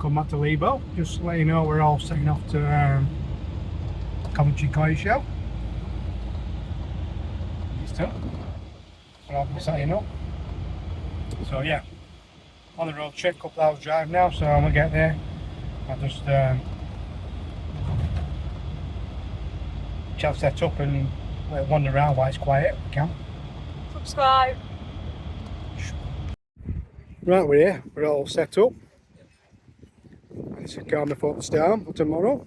come back to Lebo. Just to let you know, we're all setting off to Coventry Koi Show. These two. I'll be setting up. So yeah, on the road trip, couple hours drive now, so I'm gonna get there. I'll just shall set up and wander around while it's quiet. We can. Subscribe. Right, we're here. We're all set up. It's a calm before the storm for tomorrow.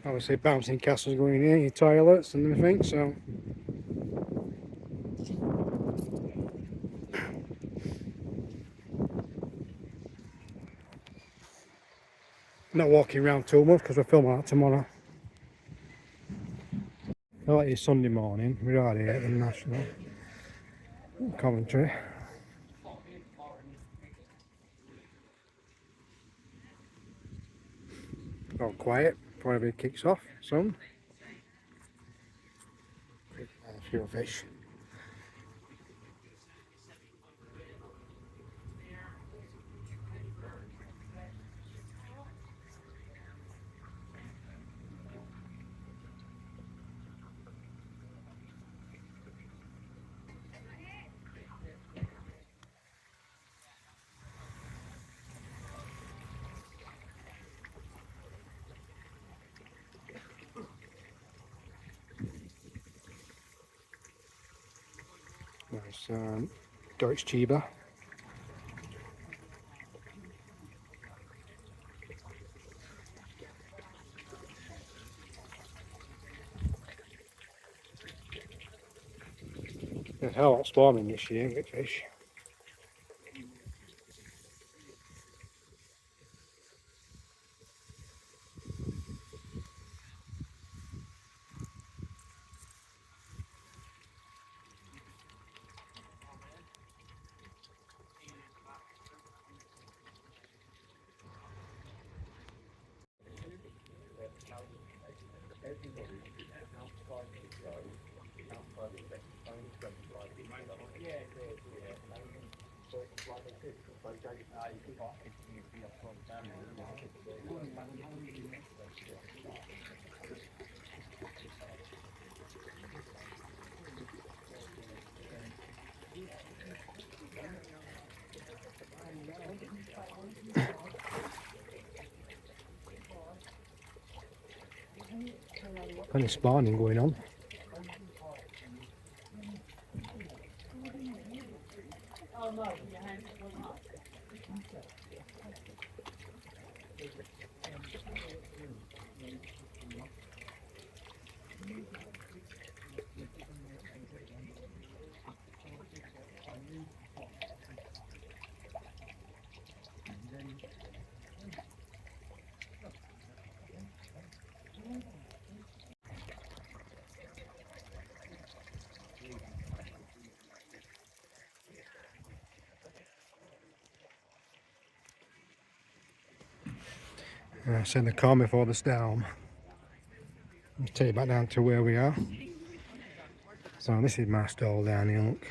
Obviously, bouncing castles going in here, your toilets and everything. So. Not walking around too much because we're filming that tomorrow. Like it's Sunday morning, we're out here at the National Coventry. All quiet before everybody kicks off. Some. A few fish. There's Deutsche Chiba. There's a hell of a lot spawning this year, good fish. Plenty of spawning going on. Send the car before the storm. I'll take you back down to where we are. So this is my stall down here, look.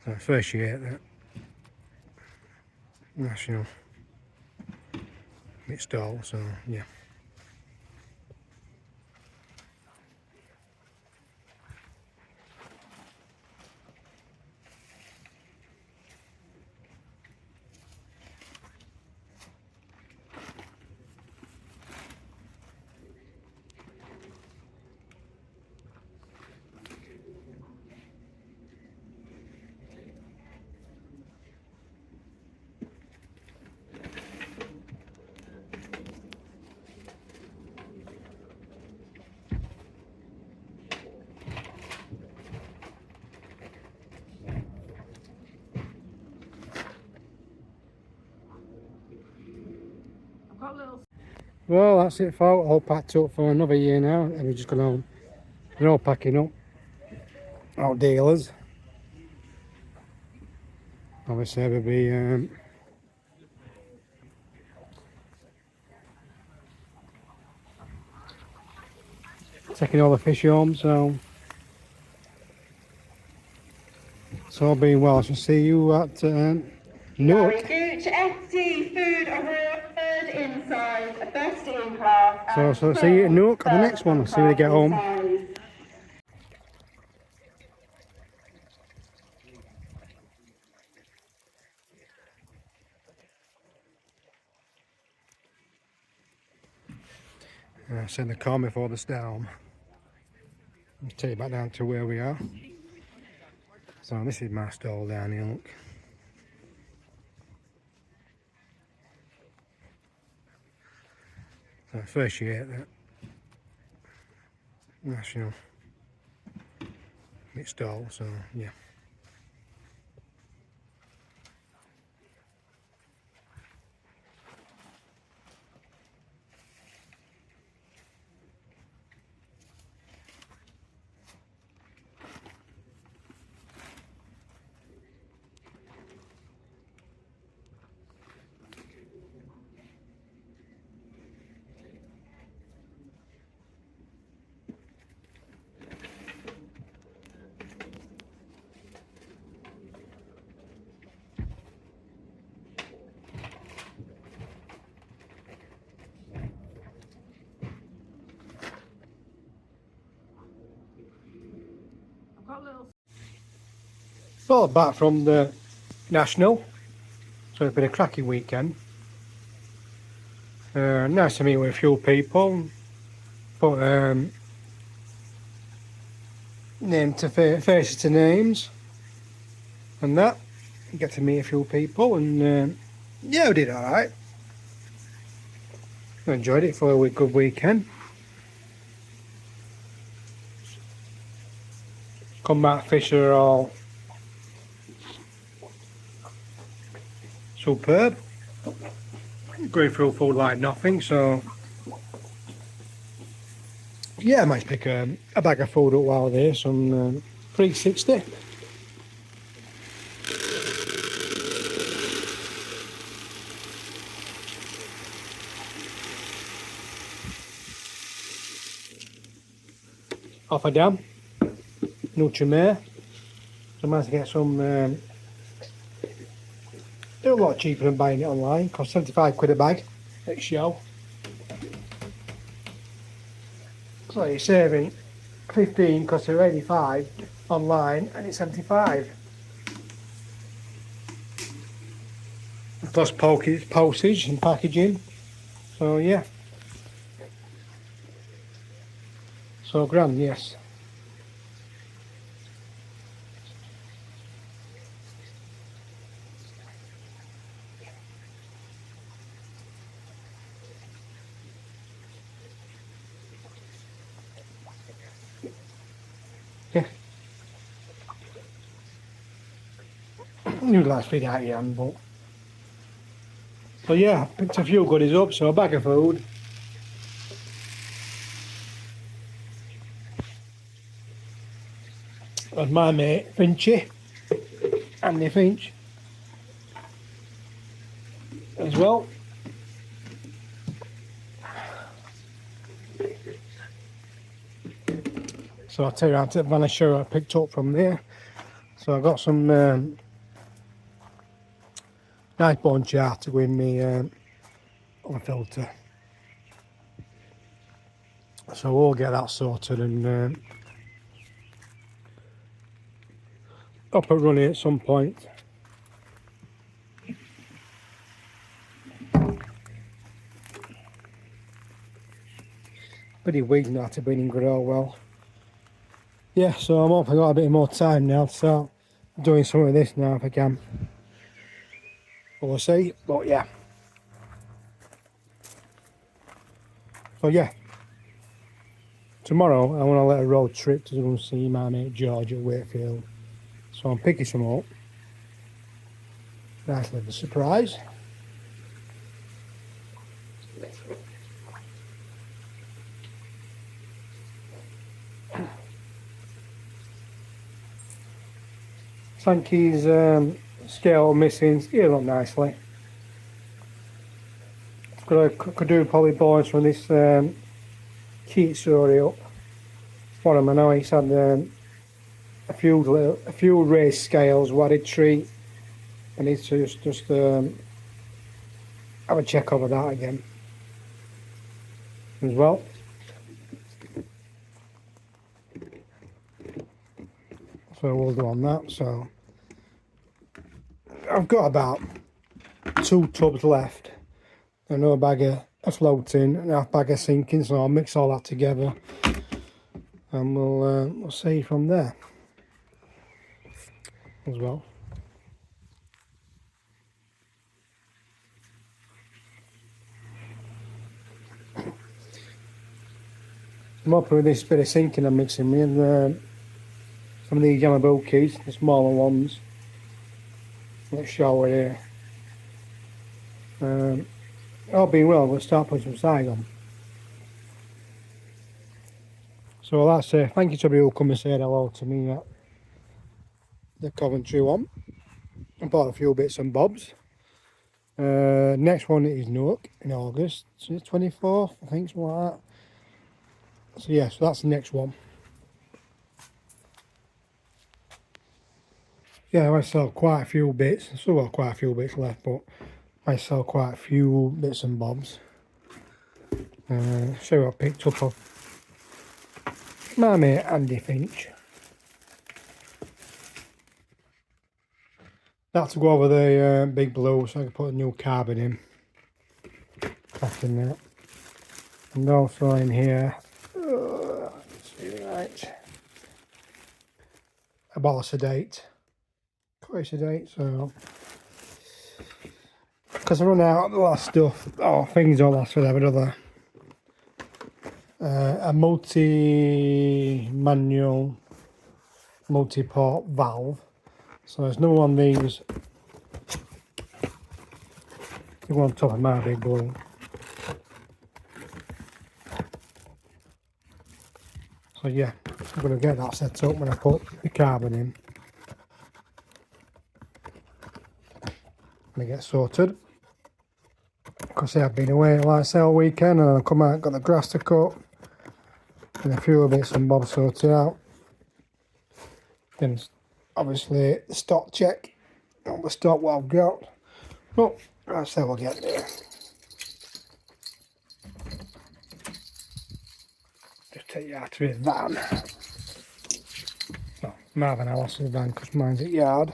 So first you get that National Meat stall, so yeah. Well, that's it, folks. All packed up for another year now, and we're just going home. They're all packing up. All dealers. Obviously, everybody taking all the fish home, so it's all being well. I shall see you at Newark. Gooch FC Food Award, third inside, best in class. So see you at Newark on the next one. See when I get home. Send the car before the storm. I'll take you back down to where we are. So this is my stall down here, look. So first you get that National meat stall, so yeah. Well, back from the National, so it's been a cracking weekend. Nice to meet with a few people, put name to faces to names, and that. Get to meet a few people, and yeah, we did all right. I enjoyed it for a good weekend. Combat fish are all superb. Going through food like nothing, so yeah, I might pick a bag of food up while there, some 360. Off a dam, Nutrimare. So I managed to get some. They're a lot cheaper than buying it online. Cost 75 quid a bag at Show. So you're saving 15 because they're 85 online, and it's 75. Plus postage and packaging. So yeah. So grand, yes. Yeah. New last feed out your hand, but so yeah, picked a few goodies up, so a bag of food. And my mate Finchy, Andy Finch, as well. So I'll tell you out to Vanisher I picked up from there. So I got some nice bone char to go in me on a filter. So we'll get that sorted and up and running at some point. Pretty weak not to be in good all well. Yeah, so I'm hoping I've got a bit more time now to start doing some of this now if I can. We'll see, but yeah. So yeah. Tomorrow I want to let a road trip to go and see my mate George at Wakefield. So I'm picking some up. Nice little surprise. Sankey's scale missing, scale up nicely. Could do probably boys from this Keats story up. one of them. I know he's had a few raised scales. What I did treat. I need to just have a check over that again as well. So we'll do on that. So I've got about 2 tubs left. Another bag of floating and half bag of sinking. So I'll mix all that together, and we'll see from there as well. I'm up with this bit of sinking I'm mixing with some of these Yamabukis, the smaller ones. Let's show it here. All being well, we'll start putting some size on. So that's thank you to everyone who come and said hello to me at the Coventry one. I bought a few bits and bobs. Next one is Newark in August, so it's 24th, I think, something like that. So yeah, so that's the next one. Yeah, I sell quite a few bits. I still got quite a few bits left, but I sell quite a few bits and bobs. Show you what I picked up of my mate Andy Finch. That's to go over the big blue, so I can put a new carbon in. Back in there. And also in here, let's see, right, a bottle of sedate. Quite sedate, so because I run out of the last stuff. Oh, things don't last forever, do they? A multi-manual, multi-port valve. So there's no one of these. The one on top of my big blue. So yeah, I'm going to get that set up when I put the carbon in. When I get sorted. Because I've been away like I say all weekend, and I come out, got the grass to cut and a few bits and bobs sorted out. Then obviously the stock check, all the stock what I've got. But I say we'll get there. Just take you out to his van. So Marvin, I lost his van because mine's at yard.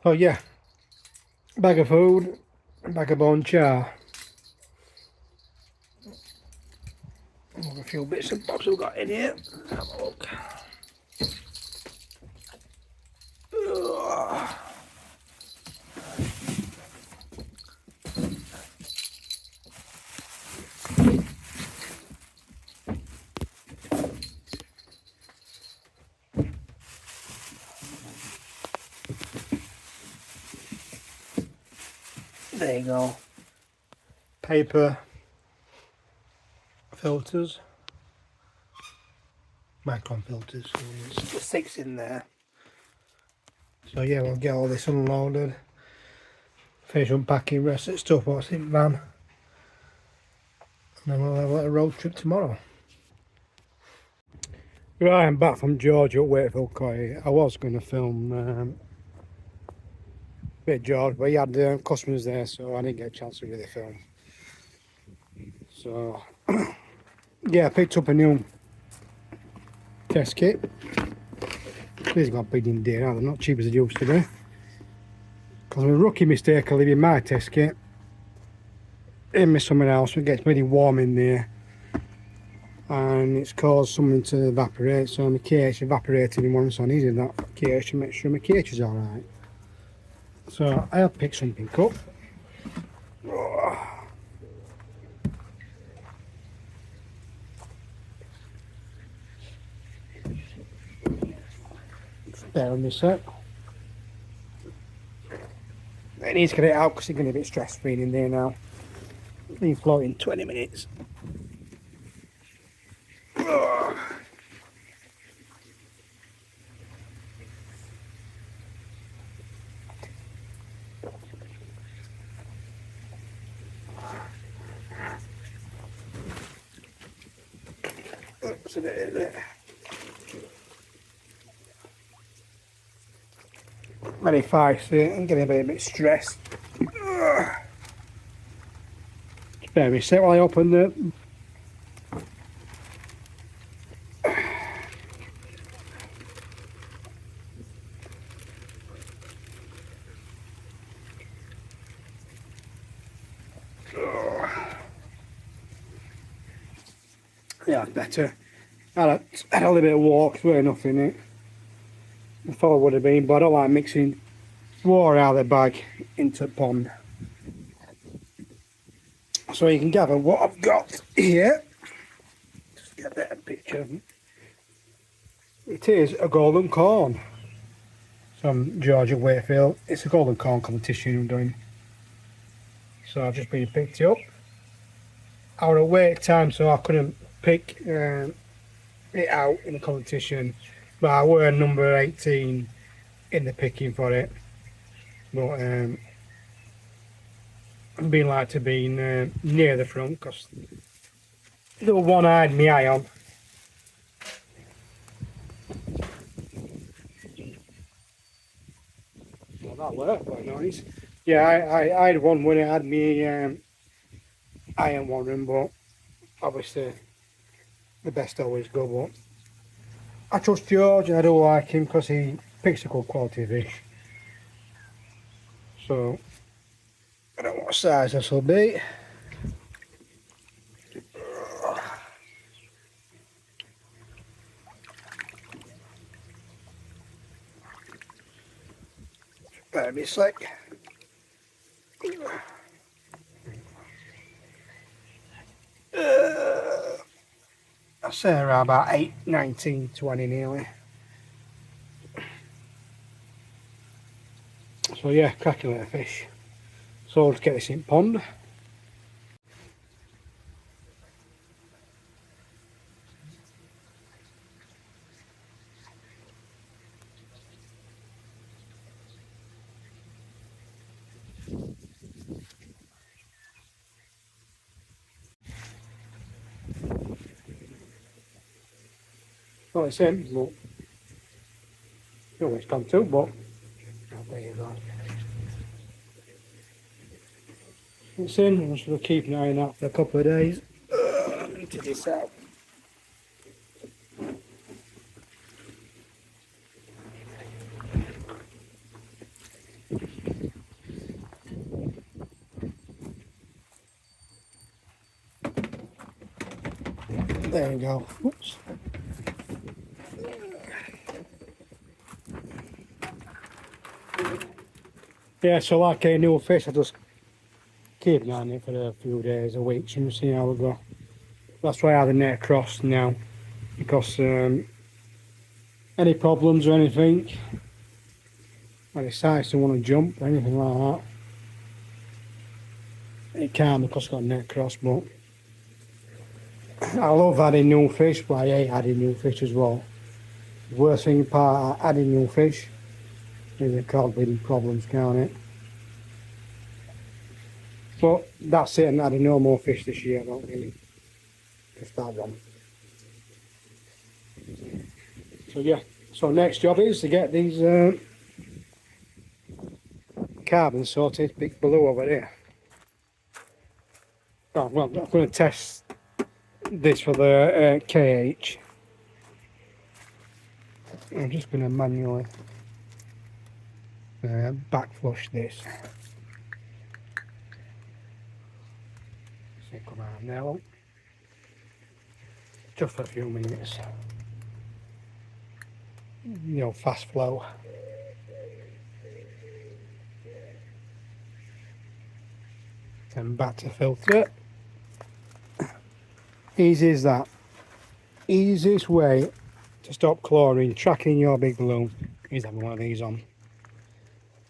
Oh yeah, bag of food, a bag of bone char. A few bits and bobs we've got in here. Have a look. There you go. Paper filters, micron filters. So there's the 6 in there. So yeah, we'll get all this unloaded, finish unpacking rest of the stuff what's in van, and then we'll have a little road trip tomorrow. Right, I'm back from Georgia at Wakefield Quarry. I was going to film a bit of George, but he had customers there, so I didn't get a chance to really film. So yeah, I picked up a new test kit. These got big in there, they're not cheap as they used to be. Because of a rookie mistake of leaving my test kit in with someone else, it gets really warm in there. And it's caused something to evaporate, so my cage evaporated in one, so I needed that cage to make sure my cage is alright. So I have picked something up. Bear with me a sec. I need to get it out because it's going to be a bit stress free in there now. Been floating 20 minutes. So there. Very feisty and getting a bit stressed. Just bear me a sec while I open the. Yeah, better. I had a little bit of walk, there's really enough in it. I thought it would have been, but I don't like mixing water out of the bag into the pond. So you can gather what I've got here. Just get a better picture of it. It is a golden corn from Georgia Wakefield. It's a golden corn competition I'm doing. So I've just been picked up. I was at wait time, so I couldn't pick it out in the competition, but I were number 18 in the picking for it. But I'd been like to be near the front because the one I had my eye on. Well, that worked quite nice. Yeah, I had one when it had me eye on one room, but obviously the best always go. But I trust George and I do like him because he picks a good quality fish. So I don't know what size this will be. Better be slick. I say around about 8, 19, 20 nearly. So yeah, cracking little fish. So let's get this in pond. Well, it's in, but you know where it's gone to, but oh, there you go. It's in, I'm just going to keep an eye on that for a couple of days to this out. There you go. Oops. Yeah, so like a new fish, I just keep an eye on it for a few days, a week, and see how we go. That's why I have the net across now, because any problems or anything, when it decides to want to jump or anything like that, it can because it's got a net across. But I love adding new fish, but I hate adding new fish as well. The worst thing about adding new fish is it cause bleeding problems, can't it? But that's it, and adding no more fish this year, I don't really. Just that one. So yeah, so next job is to get these carbon sorted, big blue over there. Oh, well, I'm going to test this for the KH. I'm just going to manually back flush this. See it come out now. Just for a few minutes. You know, fast flow. Then back to filter. Easy as that. Easiest way to stop chlorine tracking your big balloon is having one of these on.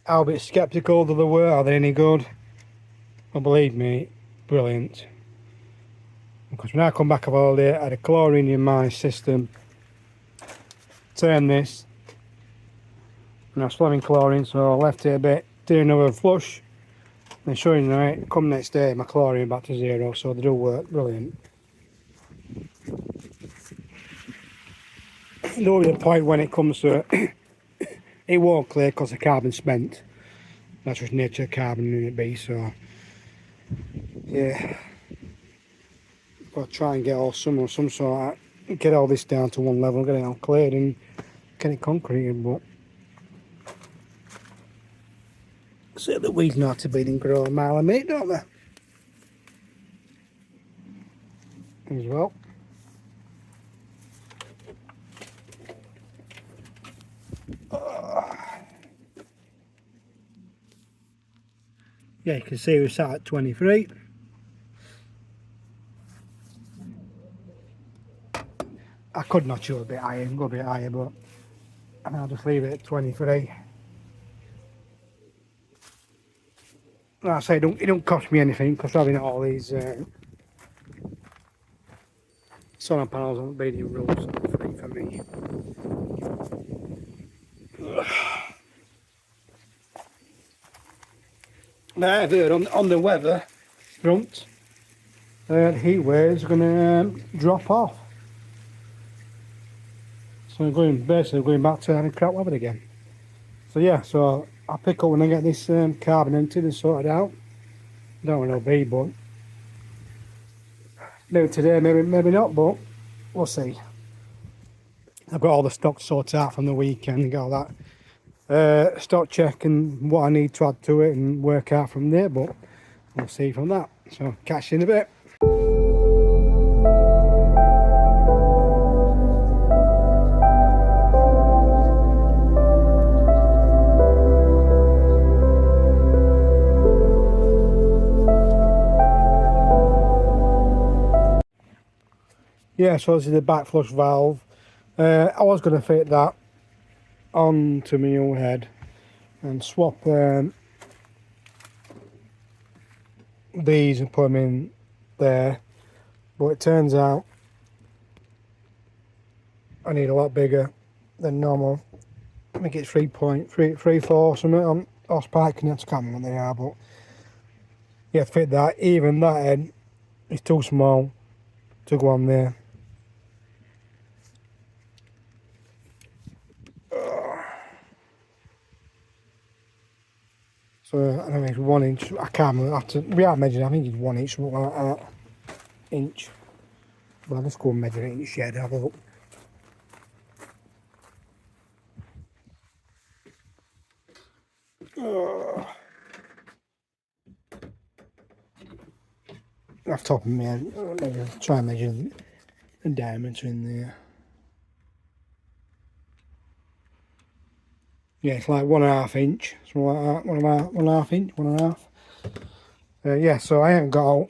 I'll be sceptical that they were. Are they any good? Well, believe me, brilliant. Because when I come back of holiday, I had a chlorine in my system. Turn this, and I was flowing chlorine, so I left it a bit, did another flush, and sure enough, come next day, my chlorine back to zero, so they do work brilliant. there'll be a point when it comes to it won't clear because the carbon's spent. That's just nature of carbon in it be, so yeah. Got to try and get all some sort of, get all this down to one level, get it all cleared and get it concreted, but so the weeds know how to bleed and grow a mile a minute, don't they? As well. Yeah, you can see we're sat at 23. I could notch it a bit higher and go a bit higher, but I'll just leave it at 23. Like I say, it don't cost me anything because having all these solar panels on the radio rules are free for me. Now I've heard on the weather front, heat waves are going to drop off. So basically going back to having crap weather again. So yeah, so I'll pick up when I get this carbon emptied and sorted out. Don't know be, but maybe today, maybe not, but we'll see. I've got all the stock sorted out from the weekend, got all that stock check and what I need to add to it and work out from there, but we'll see from that. So catch you in a bit. Yeah, so this is the back flush valve. I was going to fit that onto my new head and swap these and put them in there, but it turns out I need a lot bigger than normal. I think it's 3.34 something on horsepower. I can't remember what they are, but yeah, fit that. Even that head is too small to go on there. So I don't think it's 1 inch. I can't remember. We are measuring. I think it's 1 inch, something like that. Inch. But I'll just go and measure it in the shed. Have a look. Off the top of my head, maybe I'll try and measure the diameter in there. Yeah, it's like 1.5 inch, something like that. 1.5 inch, 1.5. Yeah, so I haven't got out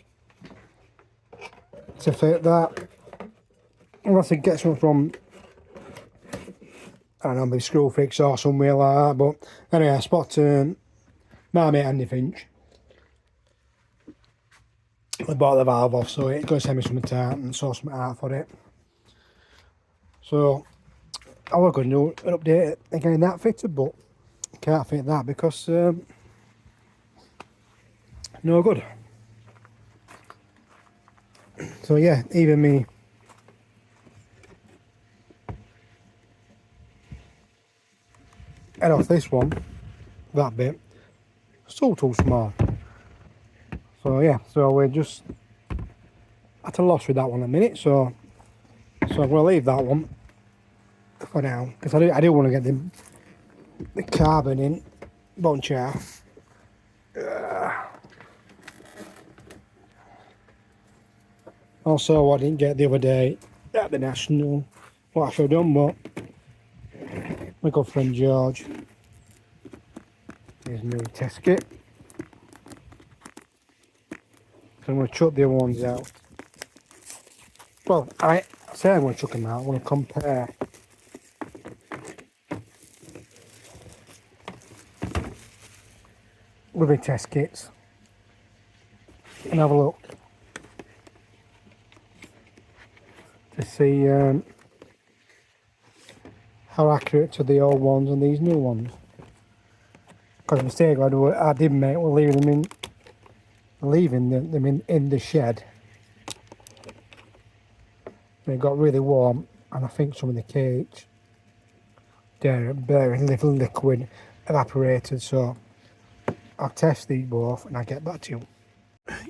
to fit that. Unless I get something from, I don't know, maybe Screwfix or somewhere like that. But anyway, I spotted my mate Andy Finch. I bought the valve off, so it's going to send me something out and sort something out for it. So I was going to do an update again that fitted, but can't fit that because no good. So yeah, even me head off this one, that bit, still too small. So yeah, so we're just at a loss with that one a minute. So I'm going to leave that one for now because I do want to get the carbon in bunch out. Also, what I didn't get the other day at the National, what I should have done, but my good friend George, here's a new test kit. So I'm going to chuck the other ones out. Well, I say I'm going to chuck them out, I want to compare. With the test kits and have a look to see how accurate to the old ones and these new ones. Because the mistake I did make was leaving them in the shed. And it got really warm, and I think some of the cage very little liquid evaporated, so I'll test these both and I'll get back to you.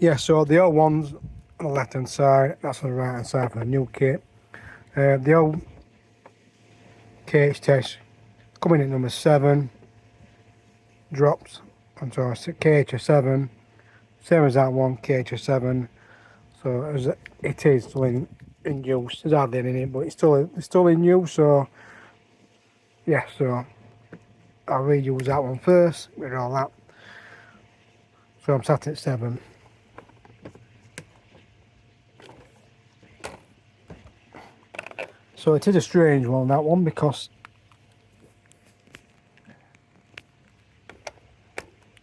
Yeah, so the old ones on the left hand side, that's on the right hand side for the new kit. The old KH test coming in number 7, drops onto our KH7, same as that one, KH7. So it is still in use. There's hardly any in it, but it's still in use. So yeah, so I'll reuse that one first with all that. So I'm sat at 7. So it is a strange one, that one, because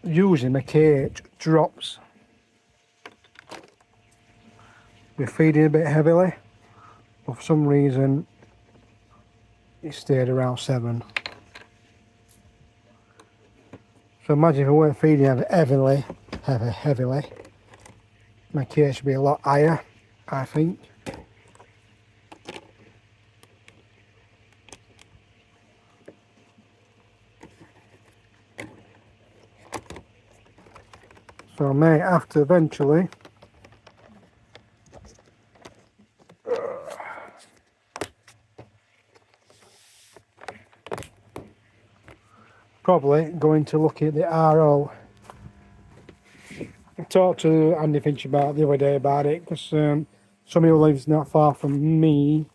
usually my KH drops with feeding a bit heavily, but for some reason it stayed around 7. So imagine if I weren't feeding heavily, my KH would be a lot higher, I think. So I may have to eventually probably going to look at the RO. I talked to Andy Finch about the other day about it, because somebody who lives not far from me,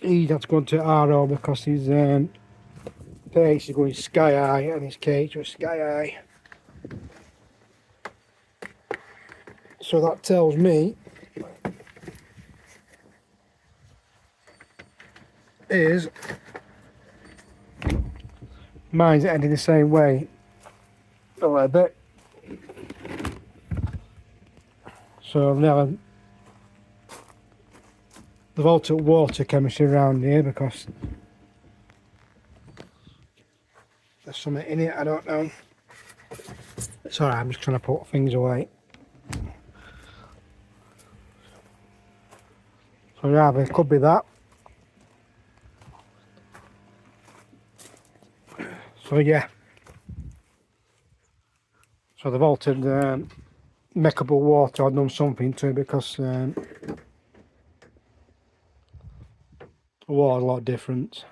he'd have to go to RO because his pace is going sky high and his cage was sky high. So that tells me is mine's ending the same way a little bit. So now they've altered water chemistry around here because there's something in it, I don't know. It's alright, I'm just trying to put things away. So yeah, it could be that. So yeah. So they've altered makeable water or done something to it, because the water's a lot different.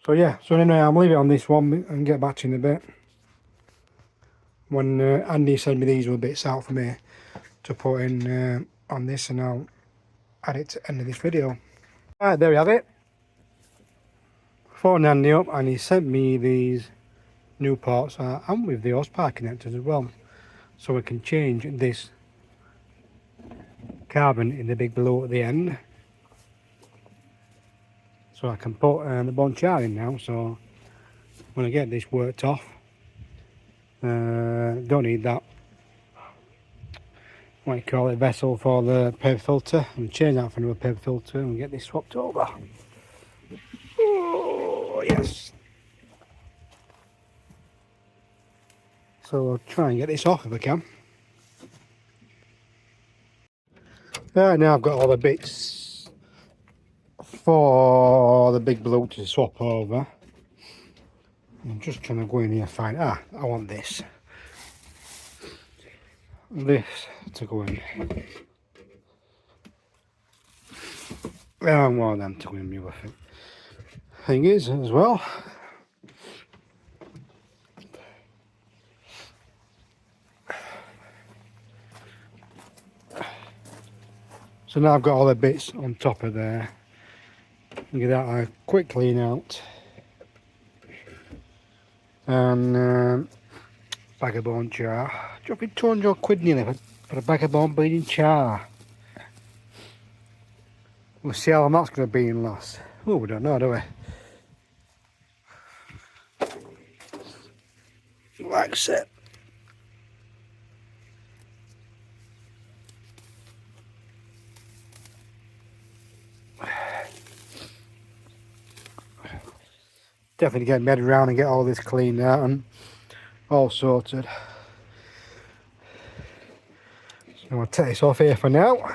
So yeah, so anyway, I'll leave it on this one and get back to you in a bit. When Andy sent me these little bits out for me to put in on this, and I'll add it to the end of this video. Right, there we have it. Phoned Andy up and he sent me these new ports and with the horsepower connectors as well. So we can change this carbon in the big blue at the end. So I can put the Bonchar in now, so when I get this worked off, don't need that, what you call it, vessel for the paper filter, and change that for another paper filter and get this swapped over. Oh yes. So I'll try and get this off if I can. Right, now I've got all the bits for the big blue to swap over. I'm just trying to go in here and find, I want this to go in. I want them to go in the other thing is as well. So now I've got all the bits on top of there. Give that a quick clean out. And bag of bone char. Dropping 200 quid nearly for a bag of bone bleeding char. We'll see how long that's going to be in last. Oh, we don't know, do we? Like so. Definitely get my head around and get all this cleaned out and all sorted. So I'll take this off here for now.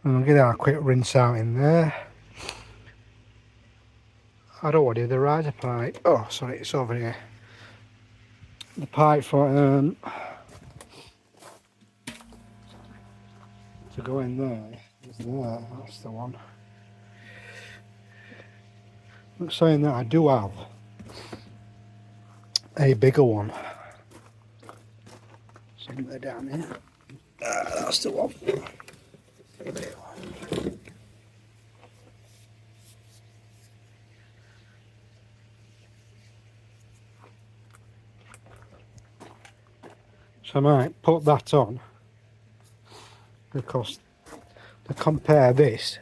And I'll give that a quick rinse out in there. I don't want to do the riser pipe. Oh, sorry, it's over here. The pipe for to go in there is there. That's the one. I'm saying that I do have a bigger one. Somewhere down here. That's the one. So I might put that on because to compare this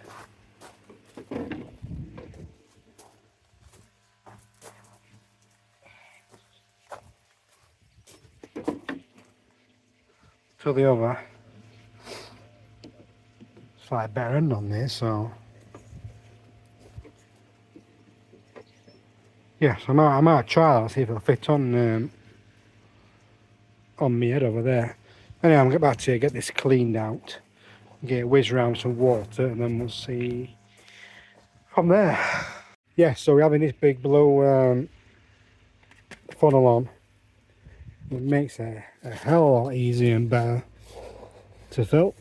to the other, it's like better end on this, so yeah, so I might try that, see if it'll fit on my head over there. Anyway, I'm going to get back to you, get this cleaned out, get it whizzed around some water, and then we'll see from there. Yeah, so we're having this big blue funnel on. It makes it a hell of a lot easier and better to fill.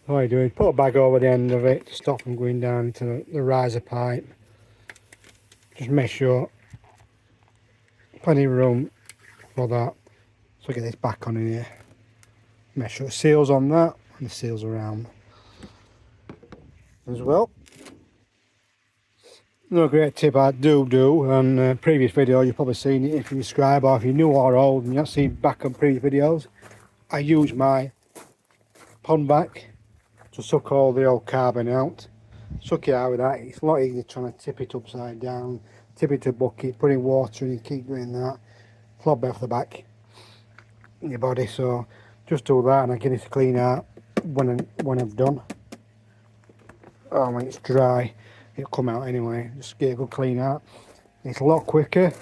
All you do is put a bag over the end of it to stop them going down into the riser pipe. Just make sure plenty of room for that. So get this back on in here. Make sure the seal's on that and the seal's around as well. Another great tip I do on a previous video, you've probably seen it if you subscribe, or if you're new or old and you've not seen back on previous videos, I use my pond back to suck all the old carbon out. Suck it out with that. It's a lot easier trying to tip it upside down, tip it to a bucket, put in water and you keep doing that. It's a lot better for the back in your body, so just do that and I get it to clean out when I've done. Oh, when it's dry it'll come out anyway. Just get a good clean out. It's a lot quicker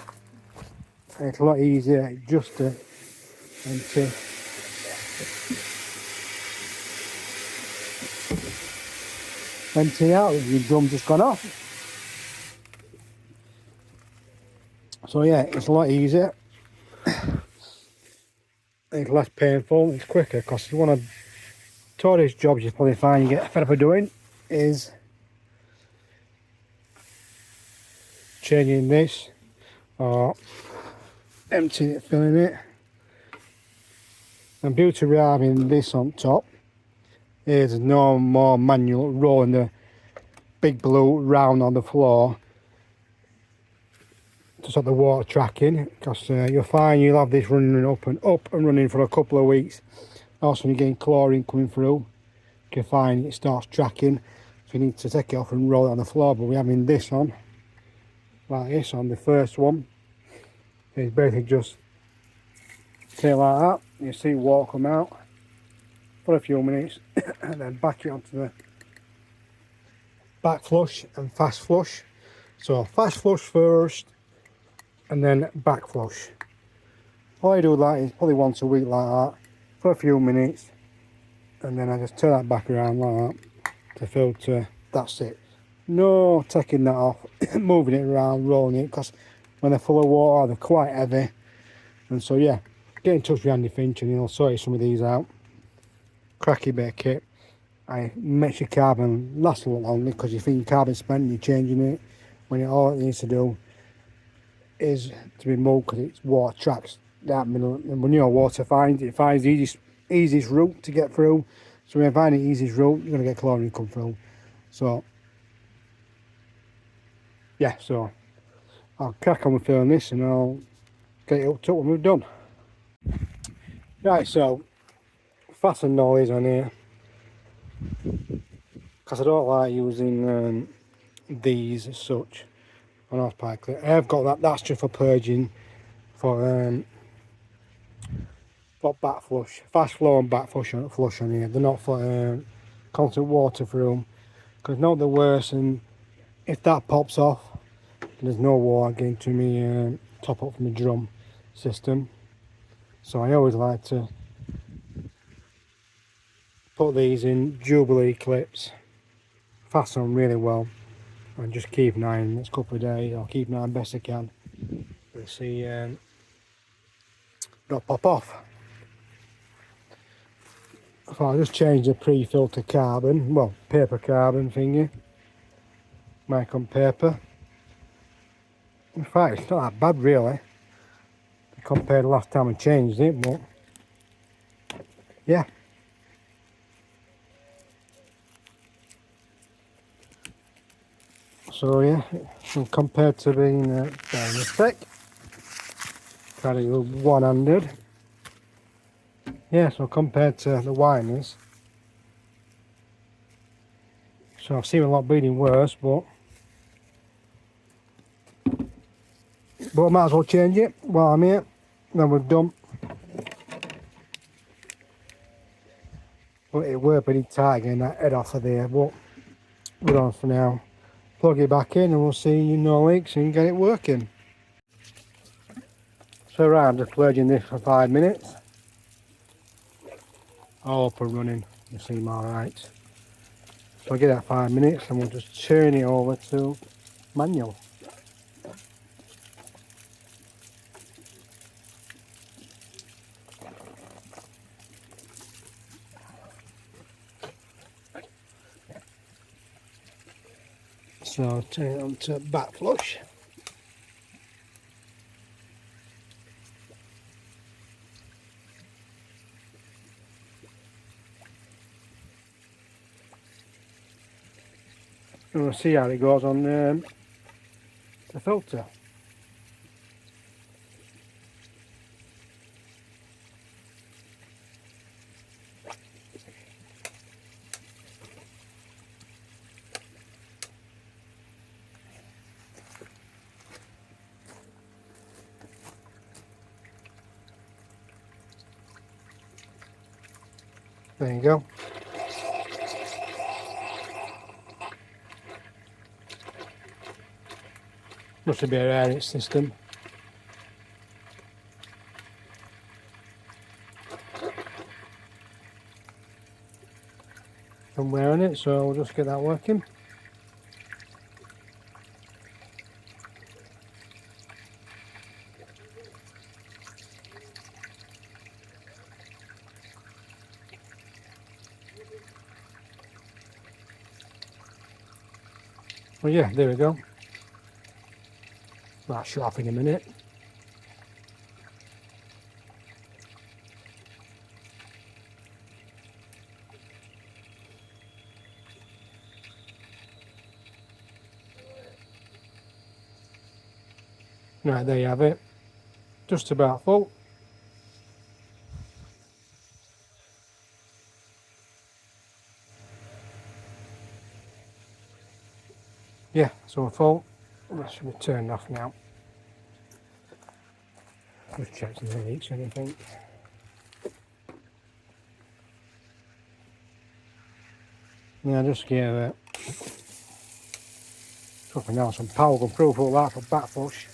and it's a lot easier just to empty out if your drum just gone off. So yeah, it's a lot easier. It's less painful, it's quicker, because one of the hardest jobs you probably find you get fed up of doing is changing this or emptying it, filling it. And beauty of having this on top is no more manual rolling the big blue round on the floor to stop the water tracking, because you'll find you'll have this running up and running for a couple of weeks. Also when you're getting chlorine coming through, you'll find it starts tracking, so you need to take it off and roll it on the floor. But we're having this on like this on the first one. It's basically just take it like that, you see water come out for a few minutes and then back it onto the back flush and fast flush. So fast flush first and then back flush. All I do with that is probably once a week like that for a few minutes, and then I just turn that back around like that to filter. That's it. No taking that off, moving it around, rolling it, because when they're full of water they're quite heavy. And so yeah, get in touch with Andy Finch and he'll sort you some of these out. Cracky bit of kit. I makes your carbon last a lot longer, because you think your carbon's spent and you're changing it, when all it needs to do is to be moved, because it's water tracks that middle. And when your water finds the easiest route to get through. So when you find the easiest route, you're going to get chlorine come through. So yeah, so I'll crack on with filling this and I'll get it hooked up when we're done. Right, so fasten all these on here, because I don't like using these as such on half pipe clip. I have got that, that's just for purging, for back flush, fast flow and back flush on here. They're not for constant water through them, because not the worst, and if that pops off there's no water getting to me top up from the drum system. So I always like to put these in Jubilee clips, fasten them really well, and just keep an eye on the next couple of days. I'll keep an eye on best I can. Let's see, not pop off. So I'll just change the pre-filter carbon, well, paper carbon thingy, make on paper. In fact, it's not that bad really, compared to last time I changed it, but yeah. So yeah, and compared to being down the thick, try to go one-handed. Yeah, so compared to the Winers, so I've seen a lot bleeding worse, but I might as well change it while I'm here. Then we're done. But it were pretty tight getting that head off of there, but we're on for now. Plug it back in and we'll see no leaks and get it working. So right, I'm just purging this for 5 minutes. All up and running, you seem alright. So I'll get that 5 minutes and we'll just turn it over to manual. So turn it on to back flush. And we'll see how it goes on the filter. There you go. Must be a air system. I'm wearing it, so we'll just get that working. Well, yeah, there we go. That'll shut off in a minute. Right, there you have it. Just about full. Yeah, so we're full. That should be turned off now. Just check the leaks or anything. Yeah, just give it something else, some power going through all that for back flush.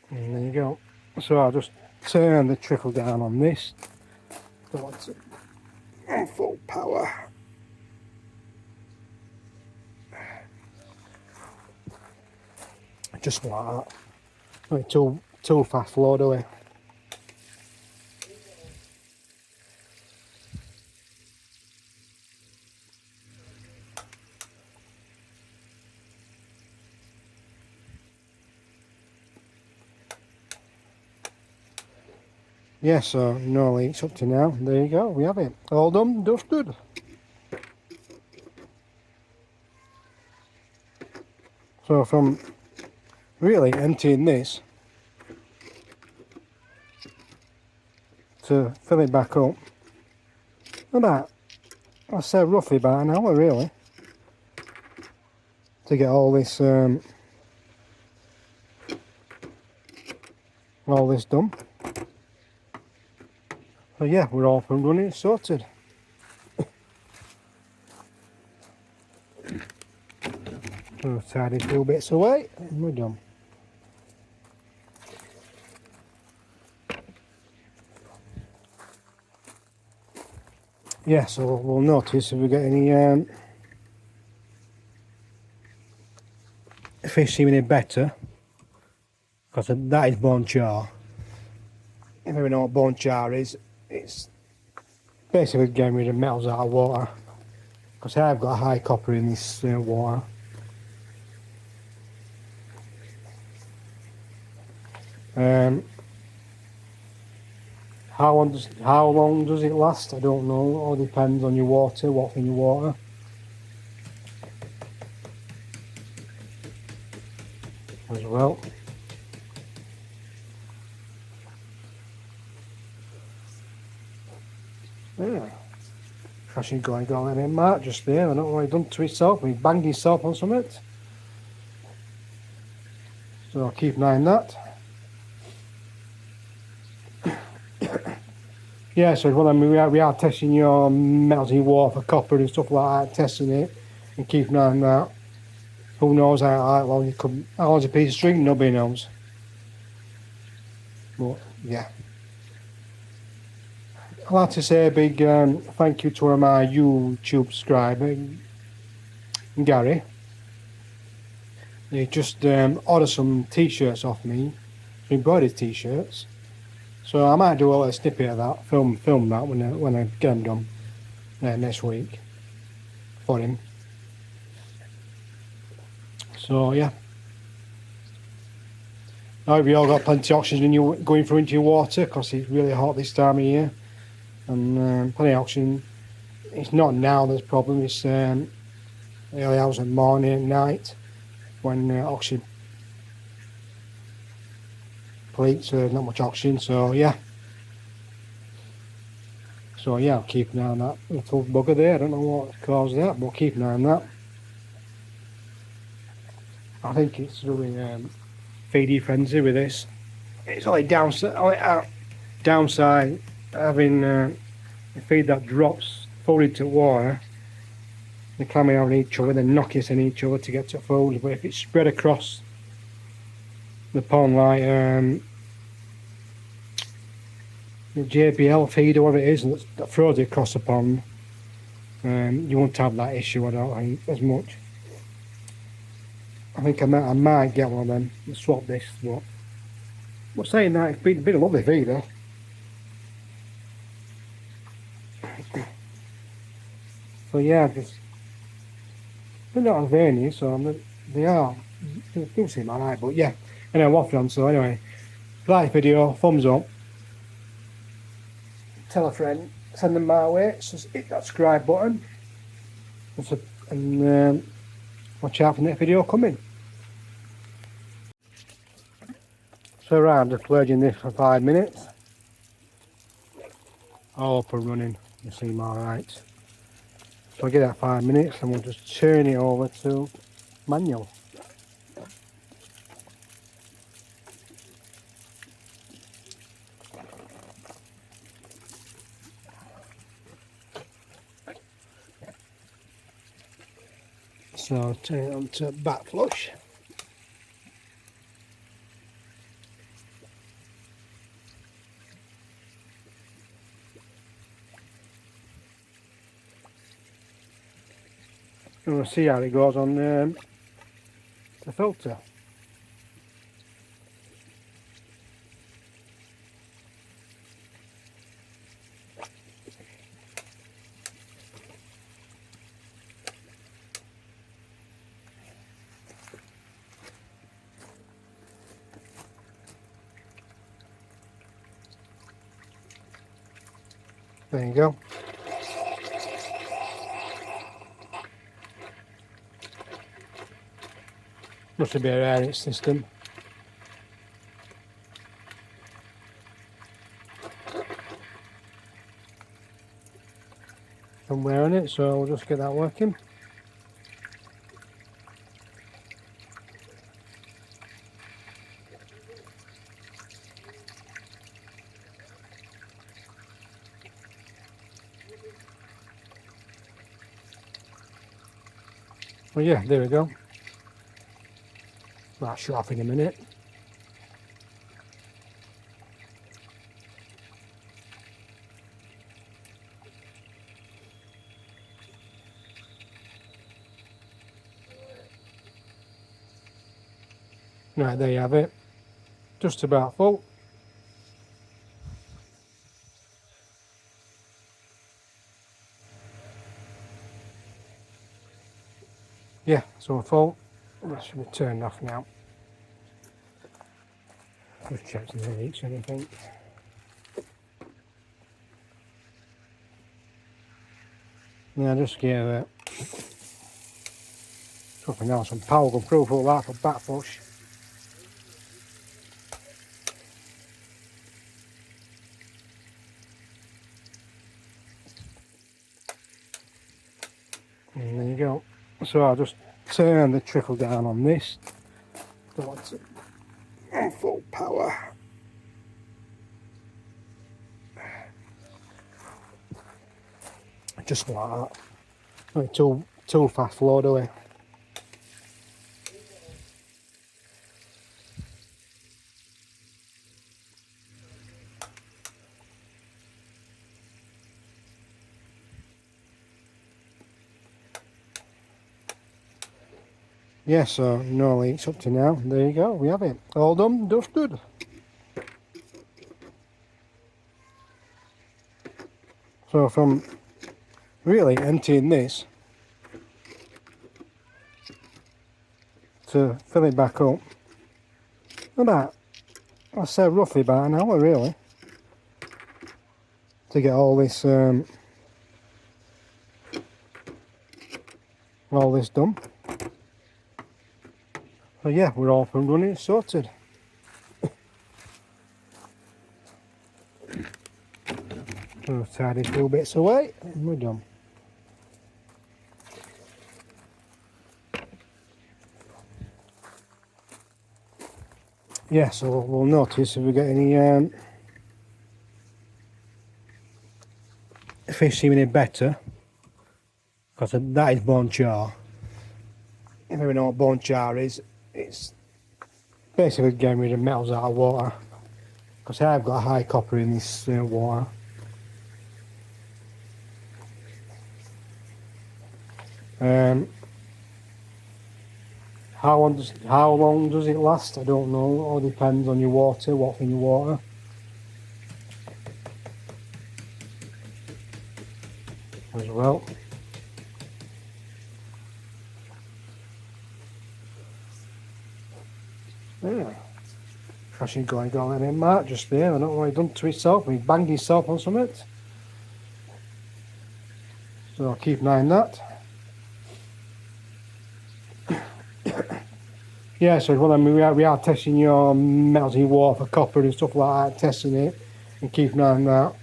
And there you go. So I'll just turn the trickle down on this. Don't want to on full power. Just like that. Not too fast flow, do we? Yeah, so no leaks up to now. There you go, we have it. All done, dusted. So from really emptying this to fill it back up, about, I say roughly about an hour really, to get all this done. So yeah, we're off and running, sorted. So tidy a few bits away and we're done. Yeah, so we'll notice if we get any fish seem any better, because that is bone char. If you know what bone char is, it's basically getting rid of metals out of water, because I've got high copper in this water. How long does it last? I don't know. It all depends on your water, what's in your water. As well. Yeah. Crashing going on in Mark just there. I don't know what he's done to himself. He banged himself on something. So I'll keep an eye on that. Yeah, so we are testing your metals in water for copper and stuff like that, testing it and keep an eye on that. Who knows how long how long's a piece of string? Nobody knows. But yeah. I'd like to say a big thank you to one of my YouTube subscribers, Gary. He just ordered some t-shirts off me, embroidered t-shirts. So I might do a little snippet of that, film that when I get them done next week for him. So yeah. I hope you all got plenty of oxygen when you're going through into your water, because it's really hot this time of year. And plenty of oxygen. It's not now there's a problem, it's early hours of the morning and night when oxygen leaks, not much oxygen, so yeah. So yeah, I'll keep an eye on that little bugger there. I don't know what caused that, but keep an eye on that. I think it's really feedy frenzy with this. It's only downside having a feed that drops food into water. They climb on each other, then knock us in each other to get to food. But if it's spread across the pond like the JBL feed or whatever it is that throws it across the pond, you won't have that issue, I don't think, as much. I think I might get one of them and swap this, but saying that, it's been a lovely feeder. So yeah, they're not as veiny, so they do seem alright, but yeah. Anyway, waffle on, so anyway, like the video, thumbs up, tell a friend, send them my way, so hit that subscribe button, and watch out for the next video coming. So right, I'm just pledging this for 5 minutes. All up and running, you seem alright. So I get that 5 minutes and we'll just turn it over to manual. So turn it on to back flush. And we'll see how it goes on the filter. There you go. Must be a air system. Somewhere in it, so we'll just get that working. Well, yeah, there we go. That shut off in a minute. Right, there you have it. Just about full. Yeah, so full. That should be turned off now. Just check the leaks or anything. Yeah, just give something else, some power going through for that for back push. And there you go. So I'll just turn the trickle down on this. Don't want it on full power. Just like that. Not too fast flow, do we? Yeah, so no leaks up to now. There you go, we have it. All done, dusted. So from really emptying this to fill it back up, about, I say roughly about an hour really, to get all this done. So yeah, we're all up and running, sorted. So tidy a few bits away and we're done. Yeah, so we'll notice if we get any fish seeming any better, because that is bone char. If you know what bone char is, it's basically getting rid of metals out of water, because I've got high copper in this water. How long does it last? I don't know. It all depends on your water, what's in your water. As well. Yeah. Crashing going on in Mark just there. I don't know what he done to himself. He banged himself on something. So I'll keep an eye on that. Yeah, so well, I mean, we are testing your metals in water for copper and stuff like that, testing it and keep an eye on that.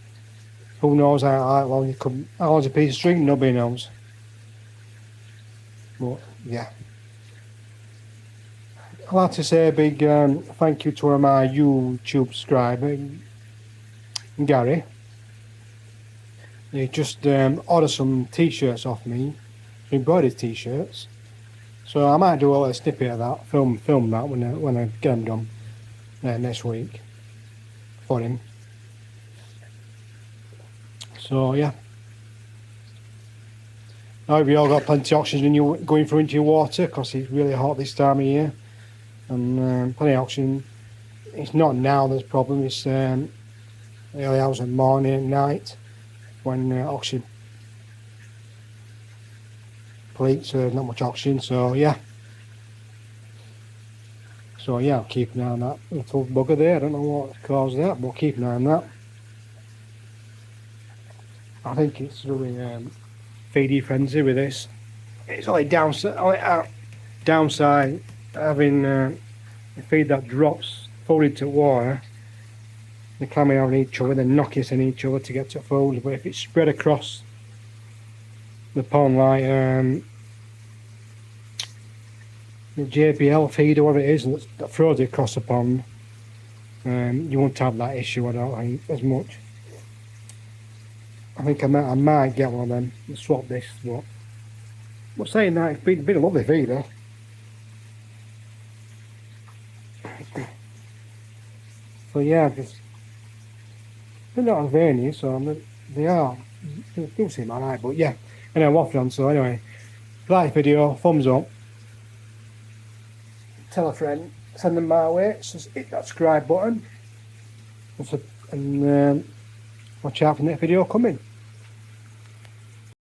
Who knows how long it could, how long's a piece of string? Nobody knows. But yeah. I'd like to say a big thank you to one of my YouTube subscribers, Gary. He just ordered some t-shirts off me, embroidered t-shirts. So I might do a little snippet of that, film that when I get them done next week for him. So yeah. I hope you all got plenty of oxygen when you're going through into your water, because it's really hot this time of year. And plenty of oxygen. It's not now there's a problem, it's early hours of the morning and night when oxygen pleats, not much oxygen, so yeah. So yeah, I'll keep an eye on that little bugger there. I don't know what caused that, but keep an eye on that. I think it's really feedy frenzy with this. It's only downside having a feed that drops food into water. They climbing on each other, then knock us in each other to get to food. But if it's spread across the pond like the JBL feed or whatever it is that throws it across the pond, you won't have that issue, I don't think, as much. I think I might get one of them and swap this, but saying that, it's been a lovely feeder. So yeah, just they're not as veiny, so they are. They do seem alright, but yeah. Anyway, I'm waffling on. So anyway, like the video, thumbs up. Tell a friend, send them my way. Just hit that subscribe button, and watch out for the next video coming.